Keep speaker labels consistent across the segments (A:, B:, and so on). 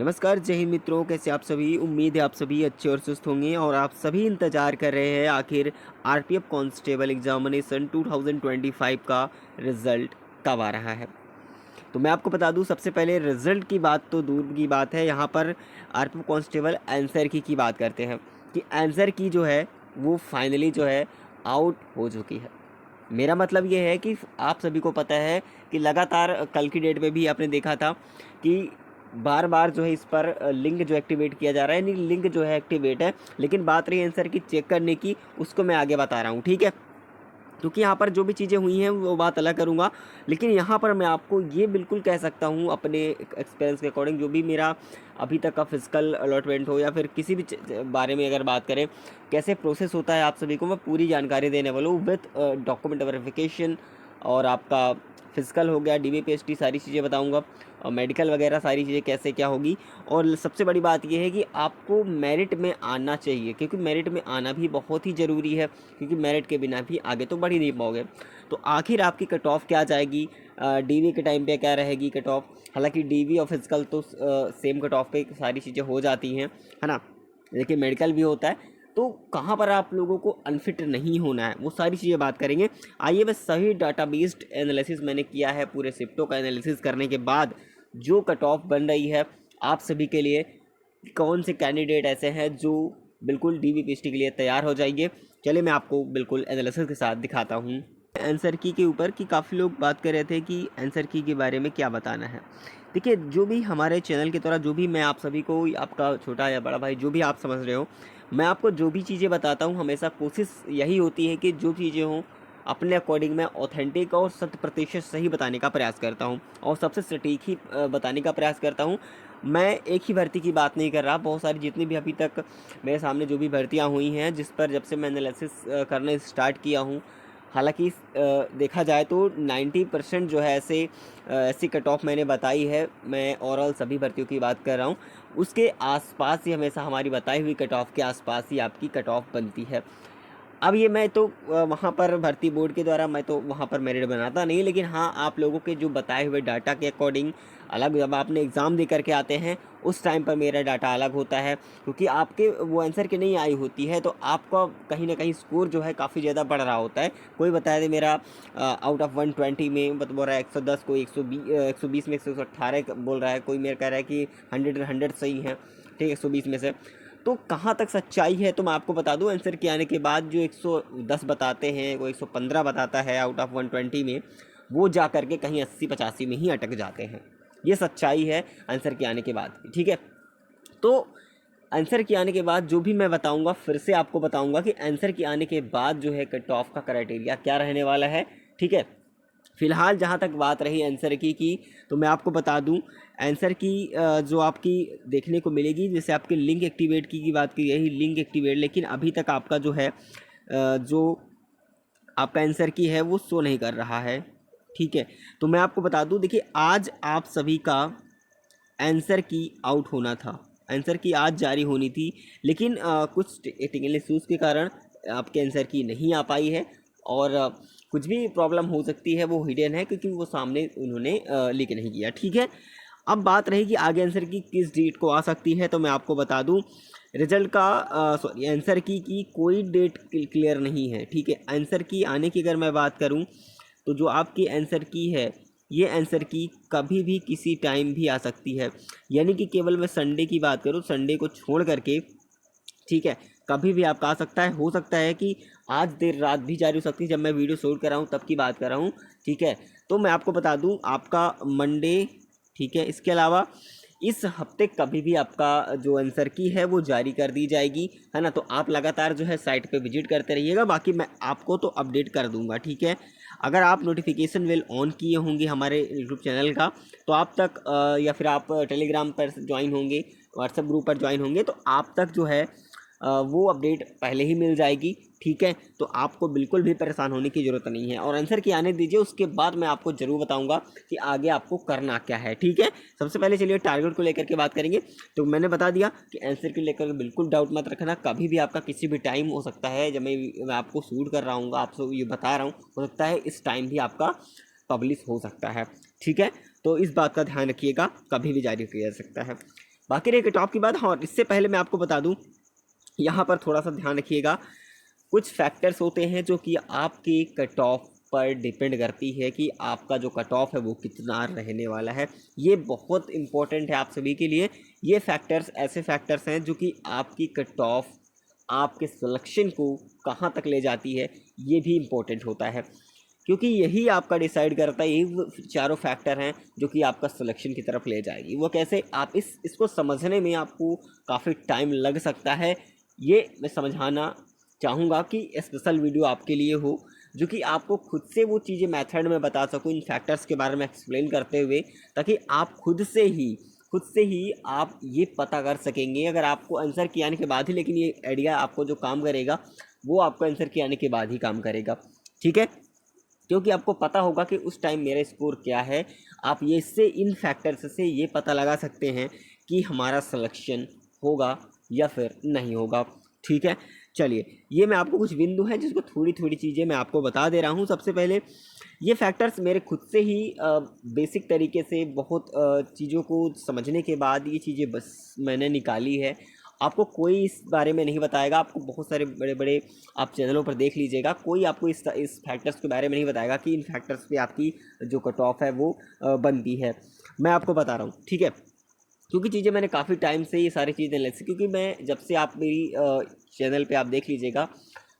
A: नमस्कार, जय हिंद मित्रों। कैसे आप सभी? उम्मीद है आप सभी अच्छे और स्वस्थ होंगे और आप सभी इंतज़ार कर रहे हैं आखिर आरपीएफ कांस्टेबल एग्जामिनेशन 2025 का रिज़ल्ट कब आ रहा है। तो मैं आपको बता दूं, सबसे पहले रिज़ल्ट की बात तो दूर की बात है, यहाँ पर आरपीएफ कांस्टेबल आंसर की बात करते हैं कि आंसर की जो है वो फाइनली जो है आउट हो चुकी है। मेरा मतलब ये है कि आप सभी को पता है कि लगातार कल की डेट में भी आपने देखा था कि बार बार जो है इस पर लिंक जो एक्टिवेट किया जा रहा है, नहीं लिंक जो है एक्टिवेट है, लेकिन बात रही आंसर की चेक करने की, उसको मैं आगे बता रहा हूँ, ठीक है। क्योंकि यहाँ पर जो भी चीज़ें हुई हैं वो बात अलग करूँगा, लेकिन यहाँ पर मैं आपको ये बिल्कुल कह सकता हूँ अपने एक्सपीरियंस के अकॉर्डिंग, जो भी मेरा अभी तक का फिजिकल अलॉटमेंट हो या फिर किसी भी बारे में अगर बात करें कैसे प्रोसेस होता है, आप सभी को मैं पूरी जानकारी देने वाला हूँ विथ डॉक्यूमेंट वेरिफिकेशन। और आपका फिजिकल हो गया, DBPST, सारी चीज़ें बताऊँगा, और मेडिकल वगैरह सारी चीज़ें कैसे क्या होगी। और सबसे बड़ी बात यह है कि आपको मेरिट में आना चाहिए, क्योंकि मेरिट में आना भी बहुत ही ज़रूरी है, क्योंकि मेरिट के बिना भी आगे तो बढ़ ही नहीं पाओगे। तो आखिर आपकी कट ऑफ क्या जाएगी, DV के टाइम पे क्या रहेगी कट ऑफ। हालांकि DV और फिजिकल तो सेम कट ऑफ पे सारी चीज़ें हो जाती हैं, है ना, लेकिन मेडिकल भी होता है। तो कहाँ पर आप लोगों को अनफिट नहीं होना है, वो सारी चीज़ें बात करेंगे। आइए, बस सही डाटा बेस्ड एनालिसिस मैंने किया है, पूरे शिफ्टों का एनालिसिस करने के बाद जो कट ऑफ बन रही है आप सभी के लिए, कौन से कैंडिडेट ऐसे हैं जो बिल्कुल DBPST के लिए तैयार हो जाइए। चलिए मैं आपको बिल्कुल एनालिसिस के साथ दिखाता हूँ आंसर की के ऊपर, कि काफ़ी लोग बात कर रहे थे कि आंसर की के बारे में क्या बताना है। देखिए, जो भी हमारे चैनल के द्वारा जो भी मैं आप सभी को, आपका छोटा या बड़ा भाई, जो भी आप समझ रहे हो, मैं आपको जो भी चीज़ें बताता हूँ हमेशा कोशिश यही होती है कि जो चीज़ें हों अपने अकॉर्डिंग मैं ऑथेंटिक और 100% सही बताने का प्रयास करता हूँ और सबसे सटीक ही बताने का प्रयास करता हूँ। मैं एक ही भर्ती की बात नहीं कर रहा, बहुत सारी जितनी भी अभी तक मेरे सामने जो भी भर्तियाँ हुई हैं, जिस पर जब से मैं एनालिसिस करना स्टार्ट किया हूँ, हालांकि देखा जाए तो 90% जो है ऐसी कट ऑफ मैंने बताई है। मैं ओवरऑल सभी भर्तियों की बात कर रहा हूँ, उसके आसपास ही हमेशा हमारी बताई हुई कट ऑफ के आसपास ही आपकी कट ऑफ बनती है। अब ये मैं तो वहाँ पर भर्ती बोर्ड के द्वारा मैं तो वहाँ पर मेरिट बनाता नहीं, लेकिन हाँ, आप लोगों के जो बताए हुए डाटा के अकॉर्डिंग अलग, जब आपने एग्ज़ाम दे करके आते हैं उस टाइम पर मेरा डाटा अलग होता है, क्योंकि आपके वो आंसर की नहीं आई होती है, तो आपका कहीं ना कहीं स्कोर जो है काफ़ी ज़्यादा बढ़ रहा होता है। कोई बताया दे मेरा आउट ऑफ 120 में बोल रहा है 110, कोई 120 में 118 बोल रहा है, कोई मेरा कह रहा है कि 100 सही है, ठीक है, 120 में से। तो कहाँ तक सच्चाई है तो मैं आपको बता दूं, आंसर के आने के बाद जो 110 बताते हैं, वो 115 बताता है आउट ऑफ 120 में, वो जा कर के कहीं 80-85 में ही अटक जाते हैं। ये सच्चाई है आंसर के आने के बाद, ठीक है। तो आंसर के आने के बाद जो भी मैं बताऊंगा, फिर से आपको बताऊंगा कि आंसर के आने के बाद जो है कट ऑफ का क्राइटेरिया क्या रहने वाला है, ठीक है। फिलहाल जहाँ तक बात रही आंसर की, तो मैं आपको बता दूं आंसर की जो आपकी देखने को मिलेगी, जैसे आपके लिंक एक्टिवेट की बात की, यही लिंक एक्टिवेट, लेकिन अभी तक आपका जो है जो आपका आंसर की है वो शो नहीं कर रहा है, ठीक है। तो मैं आपको बता दूं, देखिए आज आप सभी का आंसर की आउट होना था, आंसर की आज जारी होनी थी, लेकिन कुछ टेक्निकल इश्यूज़ के कारण आपके आंसर की नहीं आ पाई है। और कुछ भी प्रॉब्लम हो सकती है, वो हिडन है, क्योंकि वो सामने उन्होंने लीक नहीं किया, ठीक है। अब बात रही कि आगे आंसर की किस डेट को आ सकती है, तो मैं आपको बता दूं रिजल्ट का, सॉरी, आंसर की कोई डेट क्लियर नहीं है, ठीक है। आंसर की आने की अगर मैं बात करूं, तो जो आपकी आंसर की है, ये आंसर की कभी भी किसी टाइम भी आ सकती है, यानी कि केवल मैं संडे की बात करूं, संडे को छोड़ करके, ठीक है, कभी भी आपका आ सकता है। हो सकता है कि आज देर रात भी जारी हो सकती है, जब मैं वीडियो शूट कर रहा हूँ तब की बात कर रहा हूँ, ठीक है। तो मैं आपको बता दूं आपका मंडे, ठीक है, इसके अलावा इस हफ्ते कभी भी आपका जो आंसर की है वो जारी कर दी जाएगी, है ना। तो आप लगातार जो है साइट पे विजिट करते रहिएगा, बाकी मैं आपको तो अपडेट कर दूंगा, ठीक है। अगर आप नोटिफिकेशन बेल ऑन किए होंगे हमारे यूट्यूब चैनल का, तो आप तक या फिर आप टेलीग्राम पर ज्वाइन होंगे, व्हाट्सएप ग्रुप पर ज्वाइन होंगे, तो आप तक जो है वो अपडेट पहले ही मिल जाएगी, ठीक है। तो आपको बिल्कुल भी परेशान होने की ज़रूरत नहीं है, और आंसर की आने दीजिए, उसके बाद मैं आपको ज़रूर बताऊंगा कि आगे आपको करना क्या है, ठीक है। सबसे पहले चलिए टारगेट को लेकर के बात करेंगे। तो मैंने बता दिया कि आंसर को लेकर बिल्कुल डाउट मत रखना, कभी भी आपका किसी भी टाइम हो सकता है, जब मैं आपको शूट कर रहा हूँ, आपसे ये बता रहा हूँ, हो सकता है इस टाइम भी आपका पब्लिश हो सकता है, ठीक है। तो इस बात का ध्यान रखिएगा, कभी भी जारी किया जा सकता है। बाकी रही कट ऑफ की बात, हाँ इससे पहले मैं आपको बता दूं, यहाँ पर थोड़ा सा ध्यान रखिएगा, कुछ फैक्टर्स होते हैं जो कि आपके कट ऑफ पर डिपेंड करती है कि आपका जो कट ऑफ है वो कितना रहने वाला है। ये बहुत इंपॉर्टेंट है आप सभी के लिए। ये फैक्टर्स ऐसे फैक्टर्स हैं जो कि आपकी कट ऑफ, आपके सिलेक्शन को कहाँ तक ले जाती है, ये भी इम्पोर्टेंट होता है, क्योंकि यही आपका डिसाइड करता है, यही वो चारों फैक्टर हैं जो कि आपका सिलेक्शन की तरफ ले जाएगी। वो कैसे, आप इसको समझने में आपको काफ़ी टाइम लग सकता है। ये मैं समझाना चाहूँगा कि स्पेशल वीडियो आपके लिए हो, जो कि आपको खुद से वो चीज़ें मेथड में बता सकूँ, इन फैक्टर्स के बारे में एक्सप्लेन करते हुए, ताकि आप खुद से ही आप ये पता कर सकेंगे। अगर आपको आंसर किए आने के बाद ही, लेकिन ये आइडिया आपको जो काम करेगा वो आपको आंसर किए आने के बाद ही काम करेगा, ठीक है, क्योंकि आपको पता होगा कि उस टाइम मेरा स्कोर क्या है। आप ये इससे, इन फैक्टर्स से ये पता लगा सकते हैं कि हमारा सिलेक्शन होगा या फिर नहीं होगा, ठीक है। चलिए, ये मैं आपको कुछ बिंदु हैं जिसको थोड़ी थोड़ी चीज़ें मैं आपको बता दे रहा हूँ। सबसे पहले ये फैक्टर्स मेरे खुद से ही बेसिक तरीके से बहुत चीज़ों को समझने के बाद ये चीज़ें बस मैंने निकाली है। आपको कोई इस बारे में नहीं बताएगा, आपको बहुत सारे बड़े बड़े आप चैनलों पर देख लीजिएगा, कोई आपको इस फैक्टर्स के बारे में नहीं बताएगा कि इन फैक्टर्स पे आपकी जो कट ऑफ है वो बनती है। मैं आपको बता रहा हूँ, ठीक है, क्योंकि चीज़ें मैंने काफ़ी टाइम से ये सारी चीज़ें लेती, क्योंकि मैं जब से आप मेरी चैनल पे आप देख लीजिएगा,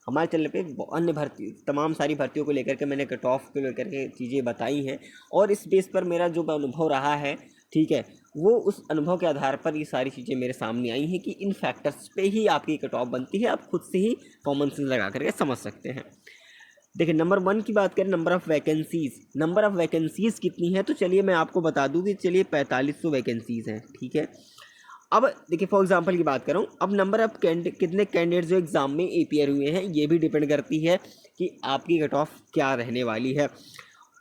A: हमारे चैनल पे अन्य भर्ती, तमाम सारी भर्तियों को लेकर के मैंने कट ऑफ को लेकर के चीज़ें बताई हैं, और इस बेस पर मेरा जो अनुभव रहा है, ठीक है, वो उस अनुभव के आधार पर ये सारी चीज़ें मेरे सामने आई हैं कि इन फैक्टर्स पे ही आपकी कट ऑफ बनती है। आप खुद से ही कॉमन सेंस लगा करके समझ सकते हैं। देखिए, नंबर 1 की बात करें, नंबर ऑफ़ वैकेंसीज़ कितनी है, तो चलिए मैं आपको बता दूं कि चलिए 4500 वैकेंसीज़ हैं, ठीक है। अब देखिए, फॉर एग्जांपल की बात करूं, अब नंबर ऑफ कितने कैंडिडेट जो एग्ज़ाम में अपीयर हुए हैं, ये भी डिपेंड करती है कि आपकी कट ऑफ क्या रहने वाली है।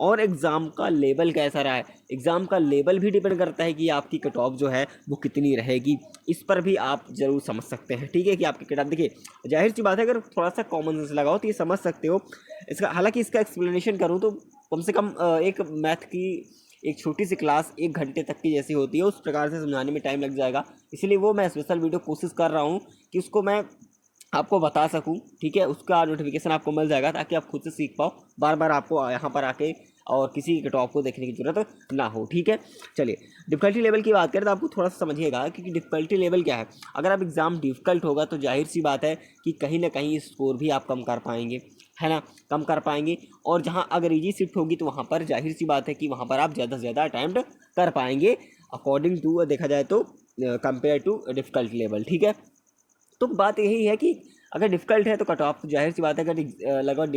A: और एग्ज़ाम का लेवल कैसा रहा है, एग्ज़ाम का लेवल भी डिपेंड करता है कि आपकी कट ऑफ जो है वो कितनी रहेगी। इस पर भी आप ज़रूर समझ सकते हैं, ठीक है, कि आपकी कट ऑफ, देखिए जाहिर सी बात है, अगर थोड़ा सा कॉमन सेंस लगाओ तो ये समझ सकते हो इसका। हालांकि इसका एक्सप्लेनेशन करूँ तो कम से कम एक मैथ की एक छोटी सी क्लास 1 घंटे तक की जैसी होती है, उस प्रकार से समझाने में टाइम लग जाएगा। इसलिए वो मैं स्पेशल वीडियो कोशिश कर रहा हूँ कि उसको मैं आपको बता सकूं, ठीक है, उसका नोटिफिकेशन आपको मिल जाएगा ताकि आप खुद से सीख पाओ, बार बार आपको यहाँ पर आके और किसी के टॉप को देखने की ज़रूरत ना हो, ठीक है। चलिए, डिफ़िकल्टी लेवल की बात करें तो आपको थोड़ा सा समझिएगा कि डिफ़िकल्टी लेवल क्या है। अगर आप एग्ज़ाम डिफ़िकल्ट होगा तो जाहिर सी बात है कि कहीं ना कहीं स्कोर भी आप कम कर पाएंगे, है ना, कम कर पाएंगे। और जहाँ अगर ईजी शिफ्ट होगी तो वहाँ पर जाहिर सी बात है कि वहाँ पर आप ज़्यादा से ज़्यादा अटैम्प्ट कर पाएंगे, अकॉर्डिंग टू देखा जाए तो कंपेयर टू डिफ़िकल्ट लेवल, ठीक है। तो बात यही है कि अगर डिफ़िकल्ट है तो कट ऑफ, जाहिर सी बात है, अगर लगभग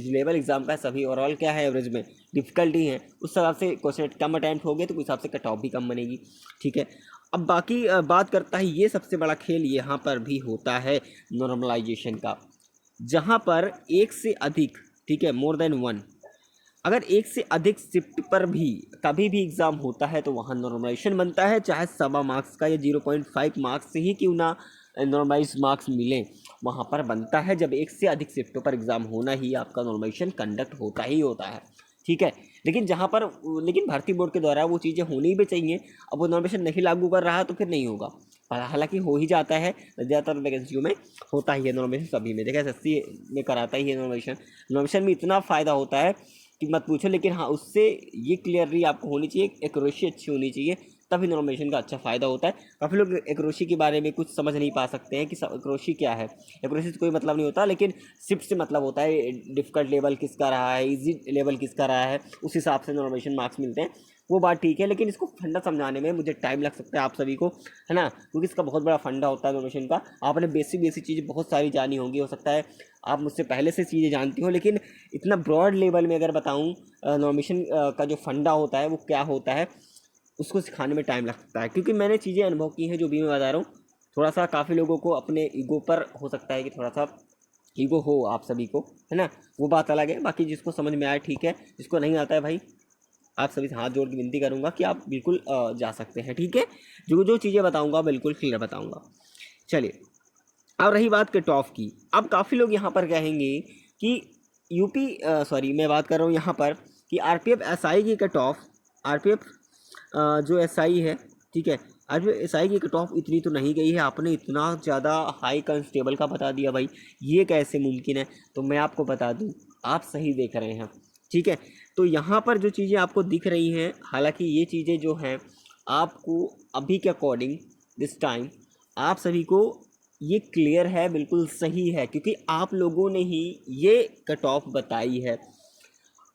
A: लेवल एग्जाम का सभी ओवरऑल क्या है, एवरेज में डिफ़िकल्ट ही है, उस हिसाब से क्वेश्चन कम अटैम्प्ट हो गए तो उस हिसाब से कट ऑफ भी कम बनेगी, ठीक है। अब बाकी बात करता है, ये सबसे बड़ा खेल यहाँ पर भी होता है नॉर्मलाइजेशन का, जहाँ पर एक से अधिक, ठीक है, मोर देन वन, अगर एक से अधिक शिफ्ट पर भी कभी भी एग्ज़ाम होता है तो वहाँ नॉर्मलाइजेशन बनता है, चाहे 1.25 का या 0.5 मार्क्स से ही क्यों ना नॉर्मलाइज मार्क्स मिलें, वहाँ पर बनता है। जब एक से अधिक शिफ्टों पर एग्ज़ाम होना ही आपका नॉर्मलाइजेशन कंडक्ट होता ही होता है, ठीक है। लेकिन जहाँ पर, लेकिन भर्ती बोर्ड के द्वारा वो चीज़ें होनी भी चाहिए। अब वो नॉर्मलाइजेशन नहीं लागू कर रहा तो फिर नहीं होगा, हालांकि हो ही जाता है, ज़्यादातर वैकेंसियों में होता ही है नॉर्मलाइजेशन, सभी में देखा, एसएससी में कराता ही है नॉर्मलाइजेशन। नॉर्मलाइजेशन में इतना फ़ायदा होता है कि मत पूछो, लेकिन हाँ, उससे ये क्लियरली आपको होनी चाहिए, एक्यूरेसी अच्छी होनी चाहिए, तभी नॉर्मलाइजेशन का अच्छा फ़ायदा होता है। काफ़ी लोग एक्यूरेसी के बारे में कुछ समझ नहीं पा सकते हैं कि एक्यूरेसी क्या है। एक्यूरेसी से कोई मतलब नहीं होता, लेकिन शिफ्ट से मतलब होता है, डिफ़िकल्ट लेवल किसका रहा है, इजी लेवल किसका रहा है, उस हिसाब से नॉर्मलाइजेशन मार्क्स मिलते हैं। वो बात ठीक है, लेकिन इसको फंडा समझाने में मुझे टाइम लग सकता है आप सभी को, है ना, क्योंकि इसका बहुत बड़ा फंडा होता है नॉर्मलाइजेशन का। आपने बेसिक चीज़ें बहुत सारी जानी होंगी, हो सकता है आप मुझसे पहले से चीज़ें जानती हो, लेकिन इतना ब्रॉड लेवल में अगर बताऊँ नॉर्मलाइजेशन का जो फंडा होता है वो क्या होता है, उसको सिखाने में टाइम लग सकता है, क्योंकि मैंने चीज़ें अनुभव की हैं जो भी मैं बता रहा हूँ। थोड़ा सा काफ़ी लोगों को अपने ईगो पर हो सकता है कि थोड़ा सा ईगो हो आप सभी को, है ना, वो बात अलग है। बाकी जिसको समझ में आए ठीक है, जिसको नहीं आता है भाई, आप सभी से हाथ जोड़ के विनती करूंगा कि आप बिल्कुल जा सकते हैं, ठीक है। जो जो चीज़ें बताऊंगा बिल्कुल क्लियर बताऊंगा। चलिए, अब रही बात कट ऑफ की। अब काफ़ी लोग यहाँ पर कहेंगे कि यूपी, सॉरी मैं बात कर रहा हूँ यहाँ पर कि आरपीएफ एसआई की कट ऑफ, आरपीएफ जो एसआई है, ठीक है, आज एसआई की कट ऑफ इतनी तो नहीं गई है, आपने इतना ज़्यादा हाई कांस्टेबल का बता दिया भाई, ये कैसे मुमकिन है? तो मैं आपको बता दूं, आप सही देख रहे हैं, ठीक है। तो यहाँ पर जो चीज़ें आपको दिख रही हैं, हालांकि ये चीज़ें जो हैं आपको अभी के अकॉर्डिंग दिस टाइम आप सभी को ये क्लियर है, बिल्कुल सही है, क्योंकि आप लोगों ने ही ये कट ऑफ बताई है।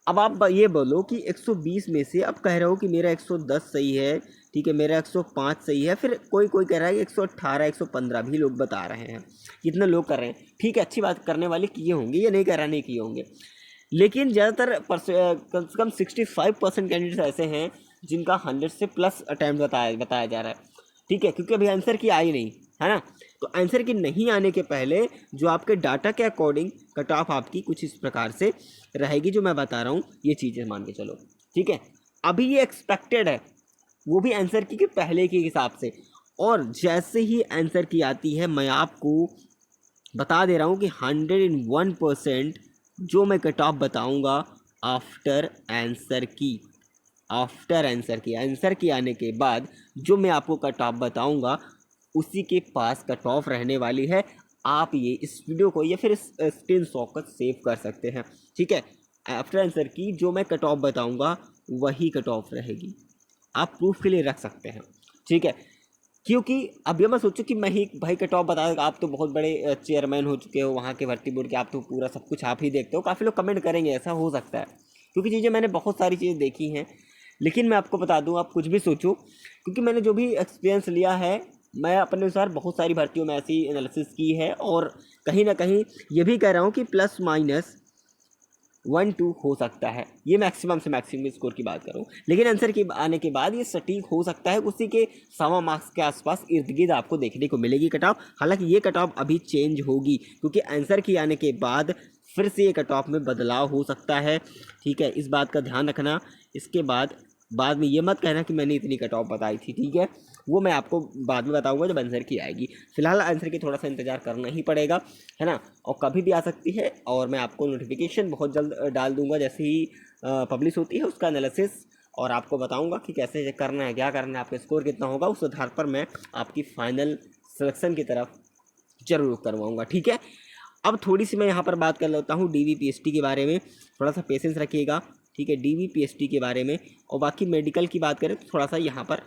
A: अब आप ये बोलो कि 120 में से अब कह रहे हो कि मेरा 110 सही है, ठीक है, मेरा 105 सही है, फिर कोई कोई कह रहा है कि 118 115 भी लोग बता रहे हैं, कितने लोग कर रहे हैं, ठीक है, अच्छी बात, करने वाले किए होंगे, ये नहीं कह रहा नहीं किए होंगे, लेकिन ज़्यादातर कम से कम 65% कैंडिडेट्स ऐसे हैं जिनका 100 से प्लस अटैम्प्ट बताया जा रहा है, ठीक है, क्योंकि अभी आंसर की आई नहीं है ना। तो आंसर की नहीं आने के पहले जो आपके डाटा के अकॉर्डिंग कट ऑफ आपकी कुछ इस प्रकार से रहेगी, जो मैं बता रहा हूँ, ये चीज़ें मान के चलो, ठीक है। अभी ये एक्सपेक्टेड है, वो भी आंसर की के पहले के हिसाब से, और जैसे ही आंसर की आती है मैं आपको बता दे रहा हूँ कि 101% जो मैं कट ऑफ बताऊँगा आफ्टर आंसर की आने के बाद जो मैं आपको कट ऑफ बताऊँगा उसी के पास कट ऑफ रहने वाली है। आप ये इस वीडियो को या फिर इस स्क्रीन शॉट को सेव कर सकते हैं, ठीक है। आफ्टर आंसर की जो मैं कट ऑफ बताऊँगा वही कट ऑफ रहेगी, आप प्रूफ के लिए रख सकते हैं, ठीक है। क्योंकि अब ये मैं सोचूं कि मैं ही भाई कट ऑफ बता, आप तो बहुत बड़े चेयरमैन हो चुके हो वहाँ के भर्ती बोर्ड के, आप तो पूरा सब कुछ आप ही देखते हो, काफ़ी लोग कमेंट करेंगे, ऐसा हो सकता है, क्योंकि चीज़ें मैंने बहुत सारी चीज़ें देखी हैं। लेकिन मैं आपको बता दूं, आप कुछ भी सोचो, क्योंकि मैंने जो भी एक्सपीरियंस लिया है, मैं अपने अनुसार बहुत सारी भर्तियों में ऐसी एनालिसिस की है, और कहीं ना कहीं ये भी कह रहा हूँ कि प्लस माइनस 1-2 हो सकता है, ये मैक्सिमम से मैक्सिमम स्कोर की बात करूँ, लेकिन आंसर के आने के बाद ये सटीक हो सकता है, उसी के 1.25 मार्क्स के आसपास इर्द गिर्द आपको देखने को मिलेगी कट ऑफ। हालांकि ये कट ऑफ अभी चेंज होगी, क्योंकि आंसर की आने के बाद फिर से ये कट ऑफ में बदलाव हो सकता है, ठीक है, इस बात का ध्यान रखना। इसके बाद में ये मत कहना कि मैंने इतनी कट ऑफ बताई थी, ठीक है, वो मैं आपको बाद में बताऊंगा जब आंसर की आएगी। फिलहाल आंसर की थोड़ा सा इंतजार करना ही पड़ेगा, है ना, और कभी भी आ सकती है, और मैं आपको नोटिफिकेशन बहुत जल्द डाल दूंगा जैसे ही पब्लिश होती है उसका एनालिसिस, और आपको बताऊंगा कि कैसे करना है, क्या करना है, आपका स्कोर कितना होगा, उस आधार पर मैं आपकी फाइनल सिलेक्शन की तरफ जरूर करवाऊँगा, ठीक है। अब थोड़ी सी मैं यहाँ पर बात कर लेता हूँ DVPST के बारे में, थोड़ा सा पेशेंस रखिएगा, ठीक है, DVPST के बारे में। और बाकी मेडिकल की बात करें तो थोड़ा सा यहाँ पर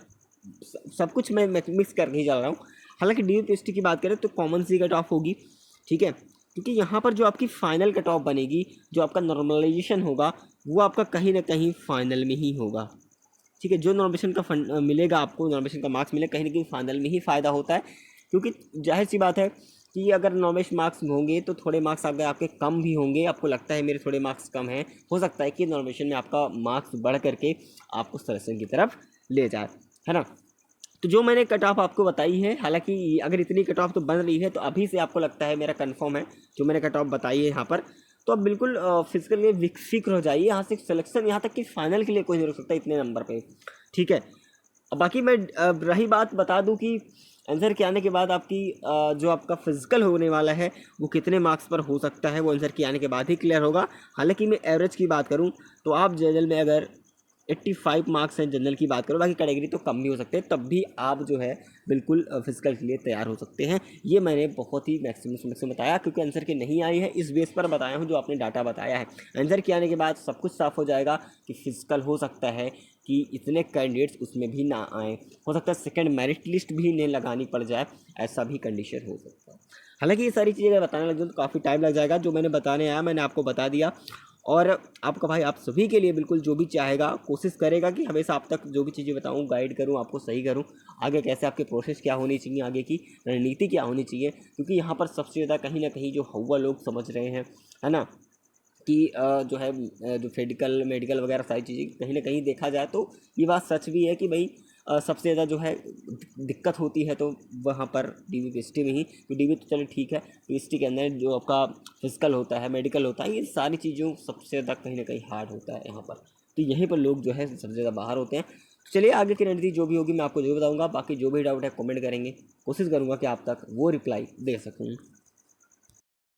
A: सब कुछ मैं मिक्स करके ही चल रहा हूँ। हालांकि DVPST की बात करें तो कॉमन सी कट ऑफ होगी, ठीक है, क्योंकि यहाँ पर जो आपकी फाइनल कट ऑफ बनेगी, जो आपका नॉर्मलाइजेशन होगा, वो आपका कहीं ना कहीं फाइनल में ही होगा, ठीक है। जो नॉर्मेशन का फंड मिलेगा आपको, नॉर्मेशन का मार्क्स मिलेगा, कहीं ना कहीं फाइनल में ही फ़ायदा होता है, क्योंकि जाहिर सी बात है कि अगर नॉर्मेशन मार्क्स होंगे तो थोड़े मार्क्स अगर आपके कम भी होंगे, आपको लगता है मेरे थोड़े मार्क्स कम हैं, हो सकता है कि नॉर्मेशन में आपका मार्क्स बढ़ करके आपको सिलेक्शन की तरफ ले जाए, है ना। तो जो मैंने कट ऑफ आपको बताई है, हालांकि अगर इतनी कट ऑफ तो बन रही है तो अभी से आपको लगता है मेरा कंफर्म है जो मैंने कट ऑफ बताई है यहाँ पर, तो अब बिल्कुल फिजिकल लिए फिक्र हो जाइए, यहाँ से सिलेक्शन, यहाँ तक कि फाइनल के लिए कोई नहीं रुक सकता इतने नंबर पे, ठीक है। अब बाकी मैं रही बात बता दूं कि आंसर के आने के बाद आपकी जो आपका फिजिकल होने वाला है वो कितने मार्क्स पर हो सकता है, वो आंसर के आने के बाद ही क्लियर होगा। हालांकि मैं एवरेज की बात करूं तो आप जनरल में अगर 85 मार्क्स हैं, जनरल की बात करो, बाकी कैटेगरी तो कम भी हो सकते हैं, तब भी आप जो है बिल्कुल फिजिकल के लिए तैयार हो सकते हैं। ये मैंने बहुत ही मैक्सिमम बताया, क्योंकि आंसर की नहीं आई है इस बेस पर बताया हूँ जो आपने डाटा बताया है। आंसर के आने के बाद सब कुछ साफ हो जाएगा कि फिजिकल हो सकता है कि इतने कैंडिडेट्स उसमें भी ना आए, हो सकता है सेकंड मेरिट लिस्ट भी नहीं लगानी पड़ जाए, ऐसा भी कंडीशन हो सकता है। हालांकि ये सारी चीज़ें अगर बताने लग जाऊँ तो काफ़ी टाइम लग जाएगा, जो मैंने बताने आया मैंने आपको बता दिया, और आपका भाई आप सभी के लिए बिल्कुल जो भी चाहेगा कोशिश करेगा कि हमेशा आप तक जो भी चीज़ें बताऊँ गाइड करूँ, आपको सही करूँ, आगे कैसे आपके प्रोसेस क्या होनी चाहिए, आगे की रणनीति क्या होनी चाहिए, क्योंकि यहाँ पर सबसे ज़्यादा कहीं ना कहीं जो हवा लोग समझ रहे हैं, है ना, कि जो है जो मेडिकल वगैरह सारी चीज़ें कहीं ना कहीं देखा जाए तो ये बात सच भी है कि भाई सबसे ज़्यादा जो है दिक्कत होती है तो वहाँ पर DVPST में ही, तो DV तो चलो ठीक है, PST के अंदर जो आपका फिजिकल होता है, मेडिकल होता है, ये सारी चीज़ों सबसे ज़्यादा कहीं ना कहीं हार्ड होता है यहाँ पर, तो यहीं पर लोग जो है सबसे ज़्यादा बाहर होते हैं। तो चलिए आगे की रणनीति जो भी होगी मैं आपको जो बताऊँगा, बाकी जो भी डाउट है कमेंट करेंगे, कोशिश करूँगा कि आप तक वो रिप्लाई दे सकूँ।